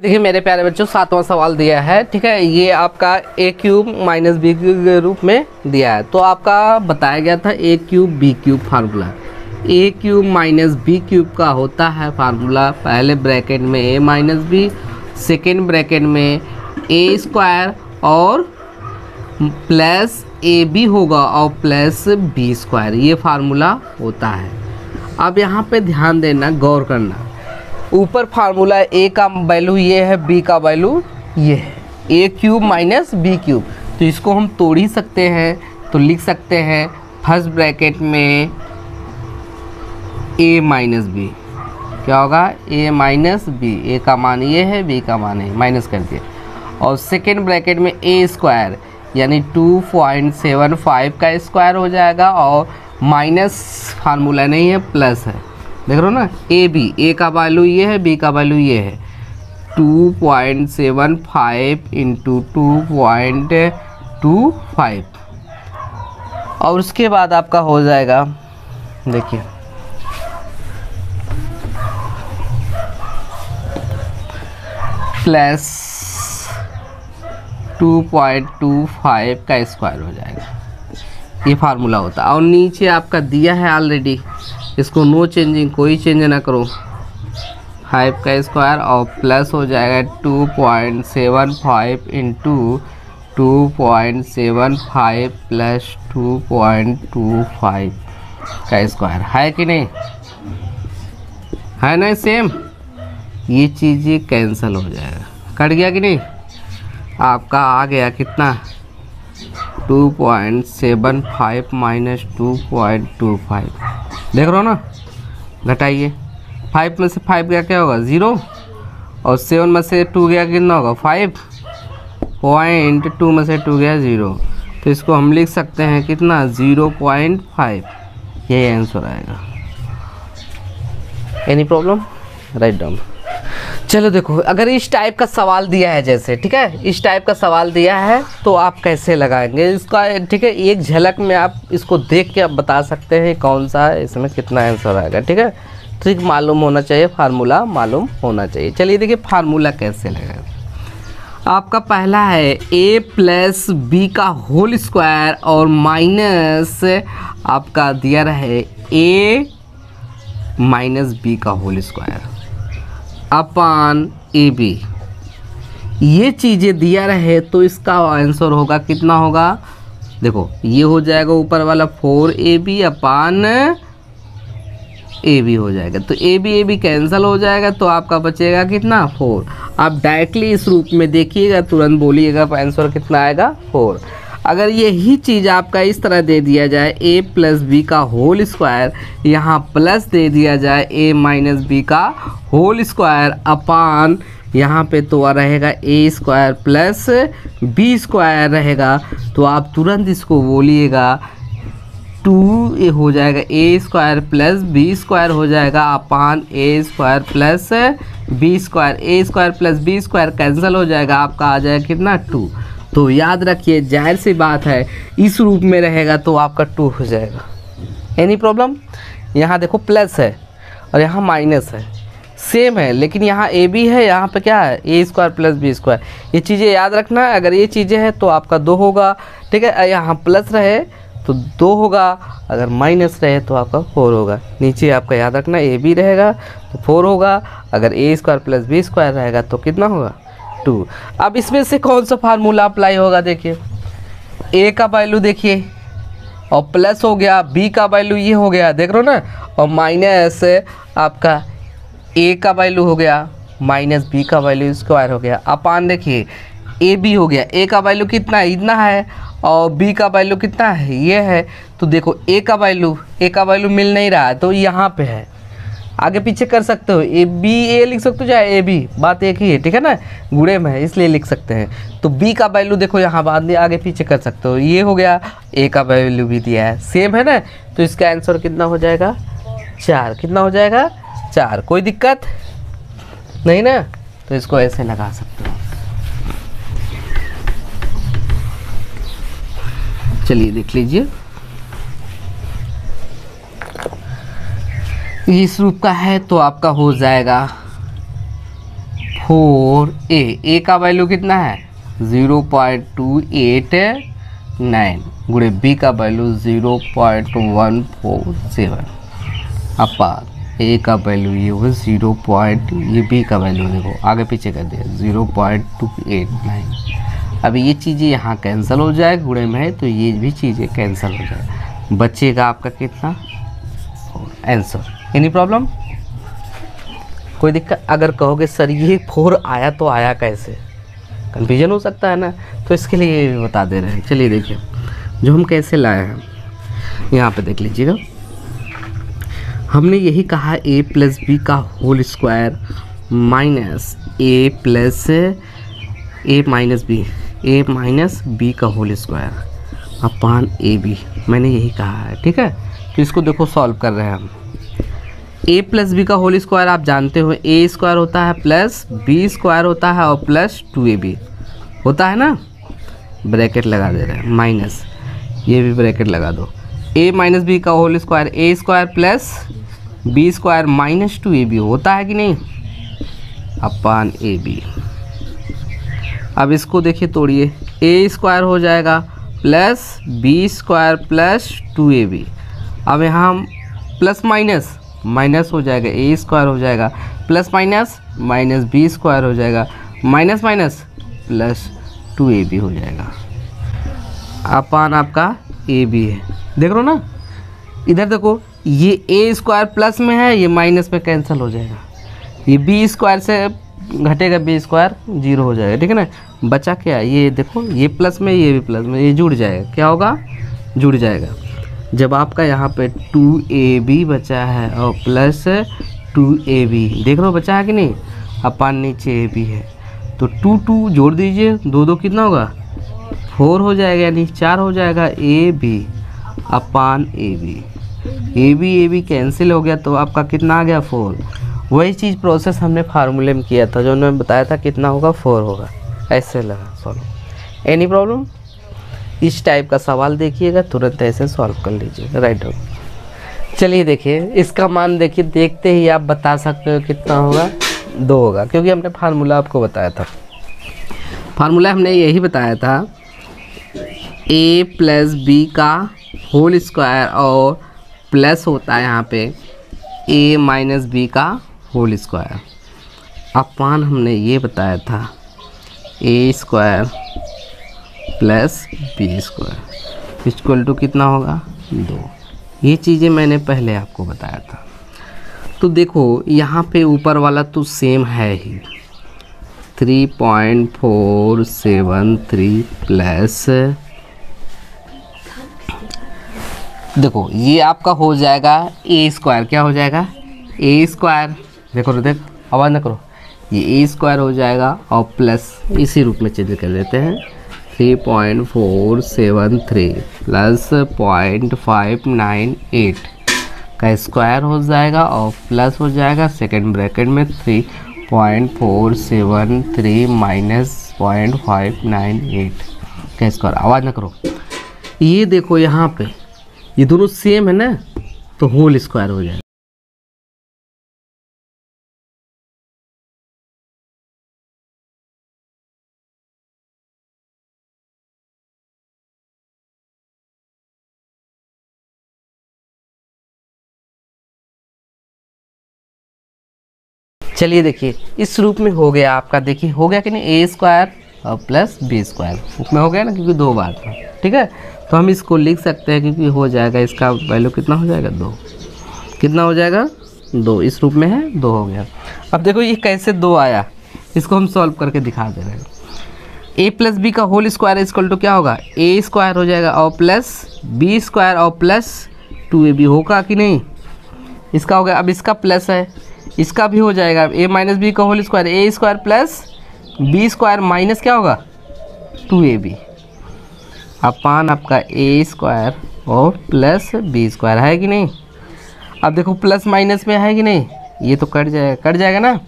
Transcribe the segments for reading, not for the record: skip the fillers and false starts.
देखिए मेरे प्यारे बच्चों, 7वां सवाल दिया है। ठीक है, ये आपका ए क्यूब माइनस बी क्यूब के रूप में दिया है। तो आपका बताया गया था ए क्यूब बी क्यूब फार्मूला। ए क्यूब माइनस बी क्यूब का होता है फार्मूला, पहले ब्रैकेट में ए माइनस बी, सेकेंड ब्रैकेट में ए स्क्वायर और प्लस ए बी होगा और प्लस बी स्क्वायर, ये फार्मूला होता है। अब यहाँ पे ध्यान देना, गौर करना, ऊपर फार्मूला ए का वैल्यू ये है, बी का वैल्यू ये है, A cube minus B cube. तो इसको हम तोड़ ही सकते हैं, तो लिख सकते हैं फर्स्ट ब्रैकेट में ए माइनस बी, क्या होगा ए माइनस बी, ए का मान ये है, बी का मान है, माइनस कर दिए। और सेकेंड ब्रैकेट में ए स्क्वायर यानी 2.75 का स्क्वायर हो जाएगा, और माइनस फार्मूला नहीं है, प्लस है, देख रहे हो ना। ए बी, ए का वैल्यू ये है, बी का वैल्यू ये है, 2.75 इंटू 2.25। और उसके बाद आपका हो जाएगा, देखिए प्लस 2.25 का स्क्वायर हो जाएगा, ये फार्मूला होता है। और नीचे आपका दिया है ऑलरेडी, इसको नो चेंजिंग, कोई चेंज ना करो, 5 का स्क्वायर और प्लस हो जाएगा 2.75 इंटू 2.75 प्लस 2.25 का स्क्वायर, है कि नहीं, है ना सेम। ये चीज़ें कैंसिल हो जाएगा, कट गया कि नहीं, आपका आ गया कितना 2.75 माइनस 2.25, देख रहे हो ना। घटाइए, 5 में से 5 गया क्या होगा 0, और 7 में से 2 गया कितना होगा 5, 0.2 में से 2 गया 0, तो इसको हम लिख सकते हैं कितना 0.5, यही आंसर आएगा। Any problem, write down. चलो देखो, अगर इस टाइप का सवाल दिया है जैसे, ठीक है, इस टाइप का सवाल दिया है तो आप कैसे लगाएंगे इसका, ठीक है, एक झलक में आप इसको देख के आप बता सकते हैं कौन सा है, इसमें कितना आंसर आएगा। ठीक है, ट्रिक मालूम होना चाहिए, फार्मूला मालूम होना चाहिए। चलिए देखिए फार्मूला कैसे लगाएगा। आपका पहला है ए प्लस बी का होल स्क्वायर और माइनस आपका दिया रहे ए माइनस बी का whole square upon A B, ये चीज़ें दिया रहे तो इसका आंसर होगा कितना होगा, देखो ये हो जाएगा ऊपर वाला 4ab अपान ए बी हो जाएगा, तो ए बी कैंसिल हो जाएगा, तो आपका बचेगा कितना 4। आप डायरेक्टली इस रूप में देखिएगा, तुरंत बोलिएगा आंसर कितना आएगा 4। अगर यही चीज़ आपका इस तरह दे दिया जाए a प्लस बी का होल स्क्वायर, यहाँ प्लस दे दिया जाए a माइनस बी का होल स्क्वायर अपान यहाँ पे तो रहेगा a square plus B square रहेगा, तो आप तुरंत इसको बोलिएगा 2 हो जाएगा a square plus B square हो जाएगा upon a square plus B square, a square plus B square cancel हो जाएगा, आपका आ जाएगा कितना 2। तो याद रखिए, जाहिर सी बात है इस रूप में रहेगा तो आपका 2 हो जाएगा। Any problem. यहाँ देखो प्लस है और यहाँ माइनस है, सेम है, लेकिन यहाँ ए बी है, यहाँ पे क्या है A square plus B square, ये चीज़ें याद रखना। अगर ये चीज़ें हैं तो आपका 2 होगा, ठीक है, यहाँ प्लस रहे तो 2 होगा, अगर माइनस रहे तो आपका 4 होगा। नीचे आपका याद रखना ए बी रहेगा तो 4 होगा, अगर ए स्क्वायर प्लस बी स्क्वायर रहेगा तो कितना होगा 2। अब इसमें से कौन सा फार्मूला अप्लाई होगा, देखिए ए का वैल्यू देखिए और प्लस हो गया, बी का वैल्यू ये हो गया, देख रहे हो ना, और माइनस आपका ए का वैल्यू हो गया, माइनस बी का वैल्यू स्क्वायर हो गया, अपान देखिए ए बी हो गया, ए का वैल्यू कितना है इतना है, और बी का वैल्यू कितना है ये है, तो देखो ए का वैल्यू मिल नहीं रहा है तो यहाँ पे है, आगे पीछे कर सकते हो, ए बी ए लिख सकते हो चाहे ए बी, बात एक ही है, ठीक है ना, गुणे में है इसलिए लिख सकते हैं। तो बी का वैल्यू देखो यहाँ बाद में आगे पीछे कर सकते हो, ये हो गया, ए का वैल्यू भी दिया है, सेम है ना, तो इसका आंसर कितना हो जाएगा 4। कितना हो जाएगा 4, कोई दिक्कत नहीं ना, तो इसको ऐसे लगा सकते हो। चलिए देख लीजिए, इस रूप का है तो आपका हो जाएगा 4a का वैल्यू कितना है 0.289 गुणे बी का वैल्यू 0.147 अपार ए का वैल्यू ये हुआ ये बी का वैल्यू देखो आगे पीछे कर दिया 0.289। अब ये चीज़ें यहाँ कैंसिल हो जाए गुणे में है तो ये भी चीज़ें कैंसिल हो जाए, बचेगा आपका कितना आंसर। एनी प्रॉब्लम, कोई दिक्कत? अगर कहोगे सर ये 4 आया तो आया कैसे, कन्फ्यूजन हो सकता है ना, तो इसके लिए ये बता दे रहे हैं। चलिए देखिए जो हम कैसे लाए हैं यहाँ पे देख लीजिएगा। हमने यही कहा a प्लस बी का whole square minus a plus A minus B का whole square upon A B, मैंने यही कहा है। ठीक है, तो इसको देखो सॉल्व कर रहे हैं हम। a प्लस बी का होल स्क्वायर आप जानते हो a स्क्वायर होता है प्लस b स्क्वायर होता है और प्लस 2ab होता है ना, ब्रैकेट लगा दे रहे हैं माइनस, ये भी ब्रैकेट लगा दो। a माइनस बी का whole square a square plus b square minus 2ab होता है कि नहीं, अपान ab। अब इसको देखिए तोड़िए, a स्क्वायर हो जाएगा plus b square plus 2ab। अब यहाँ प्लस माइनस हो जाएगा, a स्क्वायर हो जाएगा प्लस माइनस b स्क्वायर हो जाएगा माइनस प्लस 2ab हो जाएगा अपान आपका ab है। देख रहे हो ना, इधर देखो ये a स्क्वायर प्लस में है, ये माइनस में कैंसिल हो जाएगा, ये b स्क्वायर से घटेगा b स्क्वायर 0 हो जाएगा। ठीक है ना, बचा क्या, ये देखो ये प्लस में ये भी प्लस में, ये जुड़ जाएगा, क्या होगा जुड़ जाएगा। जब आपका यहाँ पे 2ab बचा है और प्लस 2ab देख रहे हो बचा है कि नहीं, अपान नीचे ab है, तो 2 जोड़ दीजिए, 2 कितना होगा 4 हो जाएगा, यानी 4 हो जाएगा ab अपान ab कैंसिल हो गया, तो आपका कितना आ गया 4। वही चीज़ प्रोसेस हमने फार्मूले में किया था, जो उन्होंने बताया था कितना होगा 4 होगा, ऐसे लगा सॉल्व। Any problem? इस टाइप का सवाल देखिएगा तुरंत ऐसे सॉल्व कर लीजिएगा, राइट डाउन। चलिए देखिए इसका मान देखिए, देखते ही आप बता सकते हो कितना होगा 2 होगा, क्योंकि हमने फार्मूला आपको बताया था। फार्मूला हमने यही बताया था a प्लस बी का होल स्क्वायर और प्लस होता है यहाँ पे a माइनस बी का होल स्क्वायर अपान हमने ये बताया था a square plus B square equal to कितना होगा 2। ये चीज़ें मैंने पहले आपको बताया था। तो देखो यहाँ पे ऊपर वाला तो सेम है ही, 3.473 प्लस, देखो ये आपका हो जाएगा a स्क्वायर, क्या हो जाएगा a स्क्वायर, देखो देख आवाज़ ना करो, ये a स्क्वायर हो जाएगा और प्लस इसी रूप में चेंज कर देते हैं 3.473 प्लस 0.598 का स्क्वायर हो जाएगा और प्लस हो जाएगा सेकंड ब्रैकेट में 3.473 माइनस 0.598 का स्क्वायर। आवाज़ ना करो, ये देखो यहाँ पे ये दोनों सेम है ना, तो होल स्क्वायर हो जाएगा। चलिए देखिए इस रूप में हो गया आपका, देखिए हो गया कि नहीं, a स्क्वायर और प्लस बी स्क्वायर उसमें हो गया ना, क्योंकि 2 बार था। ठीक है, तो हम इसको लिख सकते हैं क्योंकि हो जाएगा, इसका वैल्यू कितना हो जाएगा 2, कितना हो जाएगा 2, इस रूप में है 2 हो गया। अब देखो ये कैसे 2 आया, इसको हम सॉल्व करके दिखा दे रहे हैं। a प्लस बी का होल स्क्वायर इक्वल टू क्या होगा, a स्क्वायर हो जाएगा और प्लस बी स्क्वायर और प्लस 2ab होगा कि नहीं, इसका हो गया। अब इसका प्लस है, इसका भी हो जाएगा, a माइनस बी का whole square a square plus B square minus क्या होगा 2ab अपान आपका a स्क्वायर और प्लस बी स्क्वायर, है कि नहीं। अब देखो प्लस माइनस में है कि नहीं, ये तो कट जाएगा ना।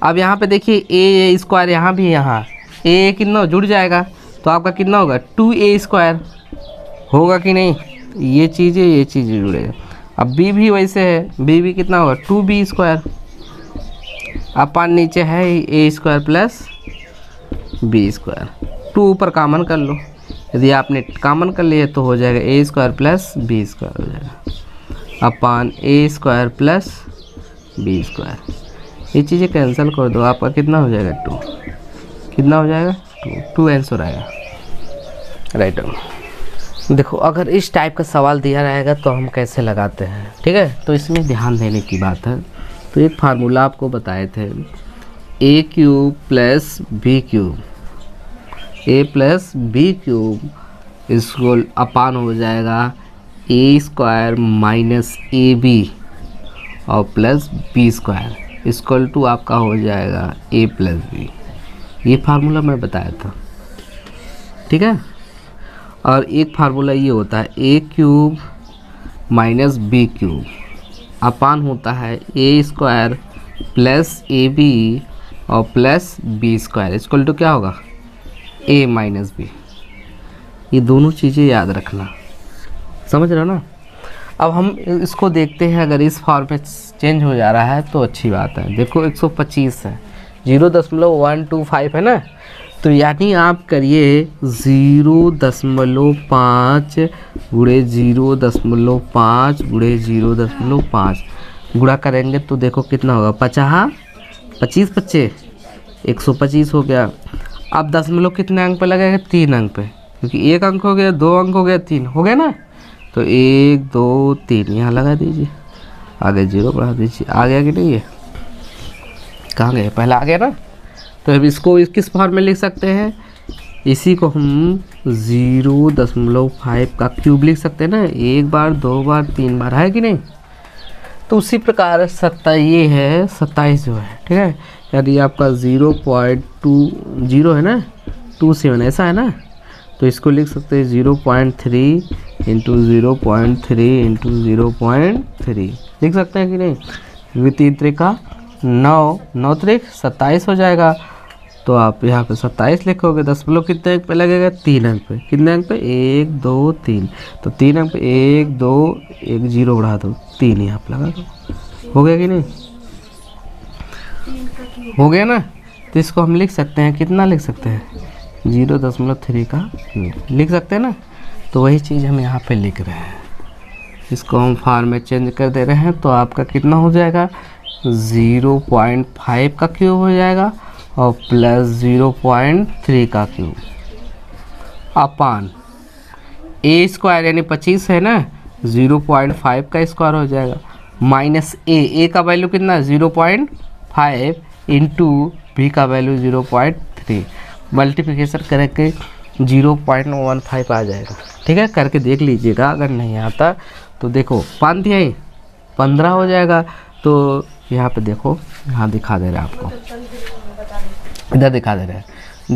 अब यहाँ पे देखिए a स्क्वायर यहाँ भी, यहाँ a कितना जुड़ जाएगा, तो आपका कितना होगा 2a स्क्वायर होगा कि नहीं, ये चीज़ें जुड़ेगा। अब b भी वैसे है, b भी कितना होगा 2b स्क्वायर, अपान नीचे है A square plus B square, 2 ऊपर कॉमन कर लो, यदि आपने कॉमन कर लिया तो हो जाएगा A square plus B square हो जाएगा अपान ए स्क्वायर प्लस बी स्क्वायर। ये चीज़ें कैंसिल कर दो, आपका कितना हो जाएगा 2, कितना हो जाएगा 2 आंसर आएगा राइट। देखो अगर इस टाइप का सवाल दिया रहेगा तो हम कैसे लगाते हैं, ठीक है। तो इसमें ध्यान देने की बात है। तो एक फार्मूला आपको बताए थे, A cube plus B cube, A plus B cube इसको अपान हो जाएगा A square minus A B और plus B square equal to आपका हो जाएगा ए प्लस बी। ये फार्मूला मैं बताया था, ठीक है। और एक फार्मूला ये होता है A cube minus B cube upon होता है A square plus A B और plus B square equal to क्या होगा ए माइनस बी। ये दोनों चीज़ें याद रखना, समझ रहे हो ना। अब हम इसको देखते हैं, अगर इस फॉर्म में चेंज हो जा रहा है तो अच्छी बात है। देखो 125 है, 0.125 है ना, तो यानी आप करिए 0.5 गुणे 0.5 गुणे 0.5 गुणा करेंगे तो देखो कितना होगा 25 25 125 हो गया। अब दशमलव कितने अंक पे लगेगा 3 अंक पे, क्योंकि 1 अंक हो गया, 2 अंक हो गया, 3 हो गया ना। तो 1 2 3 यहाँ लगा दीजिए, आगे 0 बढ़ा दीजिए। आ गया कि नहीं, ये कहाँ गया, पहला आ गया ना। तो अब इसको किस फॉर्म में लिख सकते हैं, इसी को हम 0.5 का क्यूब लिख सकते हैं ना, 1 बार 2 बार 3 बार, है कि नहीं। तो उसी प्रकार ये है 27 जो है, ठीक है। यदि आपका 0.20 है ना, 27 ऐसा है ना, तो इसको लिख सकते हैं 0.3 इंटू 0.3 इंटू 0.3 लिख सकते हैं कि नहीं। 3 त्रिका 9, 9 त्रिक 27 हो जाएगा। तो आप यहाँ पे 27 लिखोगे, दशमलव कितने अंक पे लगेगा 3 अंक पे, कितने अंक पे 1 2 3, तो 3 अंक पे 1 2 1 0 बढ़ा दो 3 यहाँ पे लगा दो, हो गया कि नहीं, हो गया ना। तो इसको हम लिख सकते हैं, कितना लिख सकते हैं 0.3 का लिख सकते हैं ना। तो वही चीज़ हम यहाँ पे लिख रहे हैं, इसको हम फॉर्म में चेंज कर दे रहे हैं। तो आपका कितना हो जाएगा 0.5 का क्यूब हो जाएगा और प्लस 0.3 का क्यूब अपान ए स्क्वायर यानी 25 है ना, 0.5 का स्क्वायर हो जाएगा माइनस ए का वैल्यू कितना 0.5 इंटू बी का वैल्यू 0.3, मल्टीप्लिकेशन करके 0.15 आ जाएगा, ठीक है। करके देख लीजिएगा, अगर नहीं आता तो देखो 5 दिया 15 हो जाएगा। तो यहाँ पे देखो, यहाँ दिखा दे रहा है आपको, इधर दिखा दे रहा है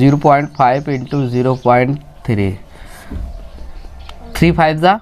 0.5 इंटू 0.3, 3 5 जा